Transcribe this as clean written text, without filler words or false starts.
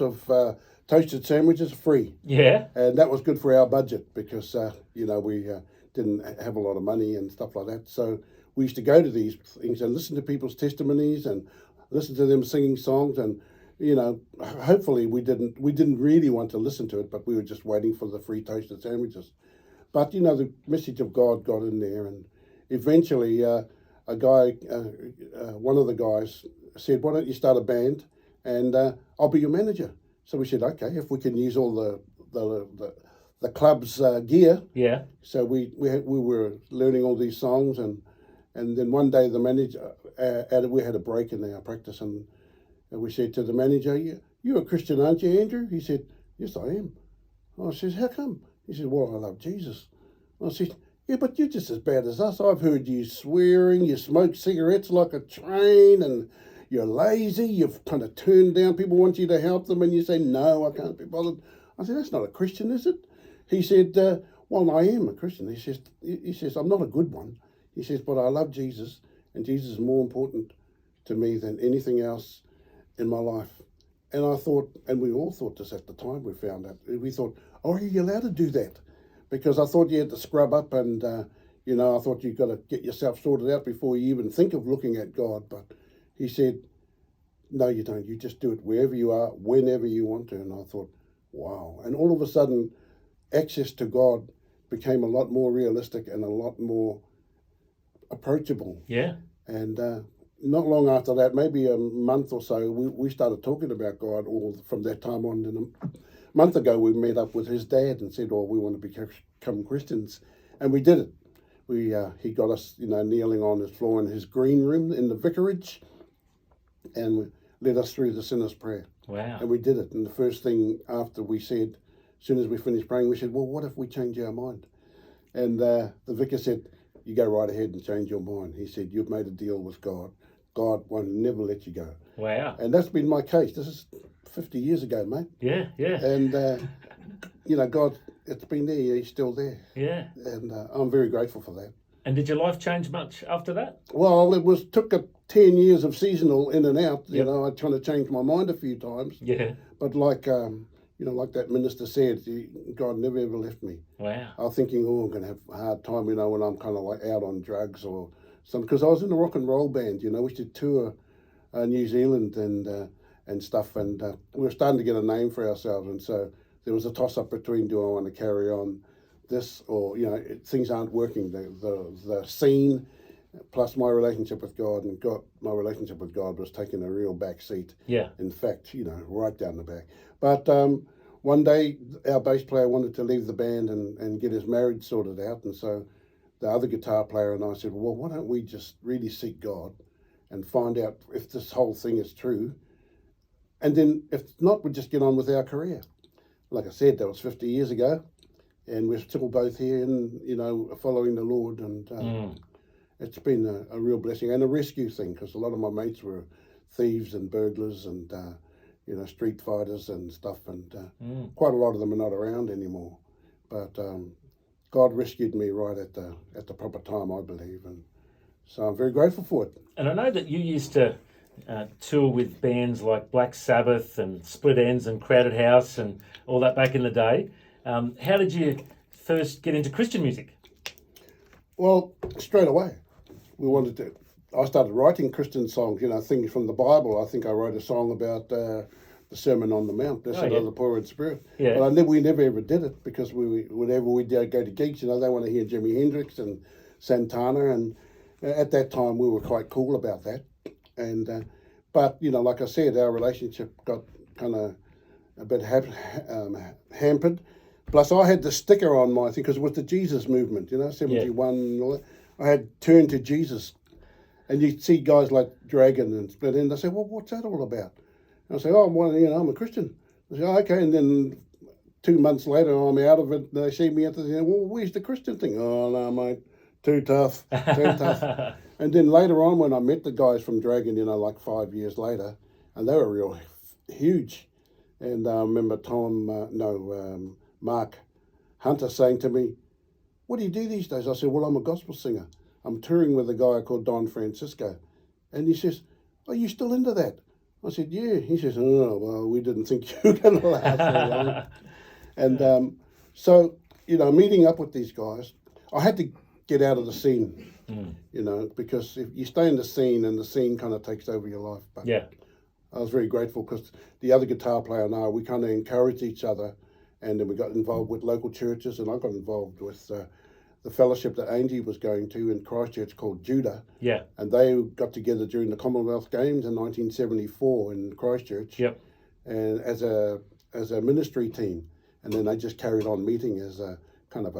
of toasted sandwiches free. Yeah. And that was good for our budget because, we didn't have a lot of money and stuff like that. So we used to go to these things and listen to people's testimonies and listen to them singing songs. And, hopefully we didn't really want to listen to it, but we were just waiting for the free toasted sandwiches. But, the message of God got in there. And eventually one of the guys said, why don't you start a band and I'll be your manager. So we said, okay, if we can use all the club's gear. Yeah. So we were learning all these songs, and then one day the manager, we had a break in our practice, and we said to the manager, you're a Christian, aren't you, Andrew? He said, yes, I am. I said, how come? He said, well, I love Jesus. I said, yeah, but you're just as bad as us. I've heard you swearing, you smoke cigarettes like a train, and you're lazy, you've kind of turned down, people want you to help them, and you say, no, I can't be bothered. I said, that's not a Christian, is it? He said, well, I am a Christian. He says, I'm not a good one. He says, but I love Jesus, and Jesus is more important to me than anything else in my life. And I thought, and we all thought this at the time we found out, we thought, oh, are you allowed to do that? Because I thought you had to scrub up and, I thought you've got to get yourself sorted out before you even think of looking at God. But he said, no, you don't. You just do it wherever you are, whenever you want to. And I thought, wow. And all of a sudden, access to God became a lot more realistic and a lot more approachable. Yeah. And not long after that, maybe a month or so, we started talking about God all from that time on. And a month ago, we met up with his dad and said, oh, we want to become Christians. And we did it. He got us, kneeling on his floor in his green room in the vicarage, and led us through the sinner's prayer. Wow. And we did it. And the first thing after we said, as soon as we finished praying, we said, well, what if we change our mind? And the vicar said, you go right ahead and change your mind. He said, you've made a deal with God. God won't never let you go. Wow. And that's been my case. This is 50 years ago, mate. Yeah, yeah. And, God, it's been there. He's still there. Yeah. And I'm very grateful for that. And did your life change much after that? Well, took 10 years of seasonal in and out. Yep. I tried to change my mind a few times. Yeah. But like that minister said, God never ever left me. Wow. I was thinking, I'm going to have a hard time, when I'm kind of like out on drugs or something. Because I was in a rock and roll band, we used to tour New Zealand and stuff. And we were starting to get a name for ourselves. And so there was a toss-up between, do I want to carry on this or, things aren't working. The scene plus my relationship with God, my relationship with God was taking a real back seat. Yeah. In fact, right down the back. But one day our bass player wanted to leave the band and get his marriage sorted out. And so the other guitar player and I said, well, why don't we just really seek God and find out if this whole thing is true? And then if not, we'd just get on with our career. Like I said, that was 50 years ago. And we're still both here and, following the Lord. And it's been a real blessing and a rescue thing, because a lot of my mates were thieves and burglars and, street fighters and stuff. And quite a lot of them are not around anymore. But God rescued me right at the proper time, I believe. And so I'm very grateful for it. And I know that you used to tour with bands like Black Sabbath and Split Enz and Crowded House and all that back in the day. How did you first get into Christian music? Well, straight away. I started writing Christian songs, things from the Bible. I think I wrote a song about the Sermon on the Mount, Blessed are the poor in spirit. Yeah. But we never ever did it, because whenever we go to gigs, they want to hear Jimi Hendrix and Santana, and at that time we were quite cool about that. And but like I said, our relationship got kind of a bit hampered. Plus, I had the sticker on my thing because it was the Jesus movement, 71. And all that. I had turned to Jesus, and you'd see guys like Dragon and Split Enz. They say, "Well, what's that all about?" And I say, "Oh, well, I'm a Christian." They say, "Oh, okay." And then 2 months later, I'm out of it. And they see me at well, where's the Christian thing? Oh no, mate, too tough, too tough. And then later on, when I met the guys from Dragon, like 5 years later, and they were real huge. And I remember Mark Hunter saying to me, "What do you do these days?" I said, "Well, I'm a gospel singer. I'm touring with a guy called Don Francisco." And he says, "Are you still into that?" I said, yeah. He says, oh, well, we didn't think you were going to last so long. And so, meeting up with these guys, I had to get out of the scene, because if you stay in the scene and the scene kind of takes over your life. But Yeah. I was very grateful because the other guitar player and I, we kind of encouraged each other, and then we got involved with local churches, and I got involved with the fellowship that Ainsley was going to in Christchurch called Judah, Yeah. and they got together during the Commonwealth Games in 1974 in Christchurch, Yep. and as a ministry team, and then they just carried on meeting as a kind of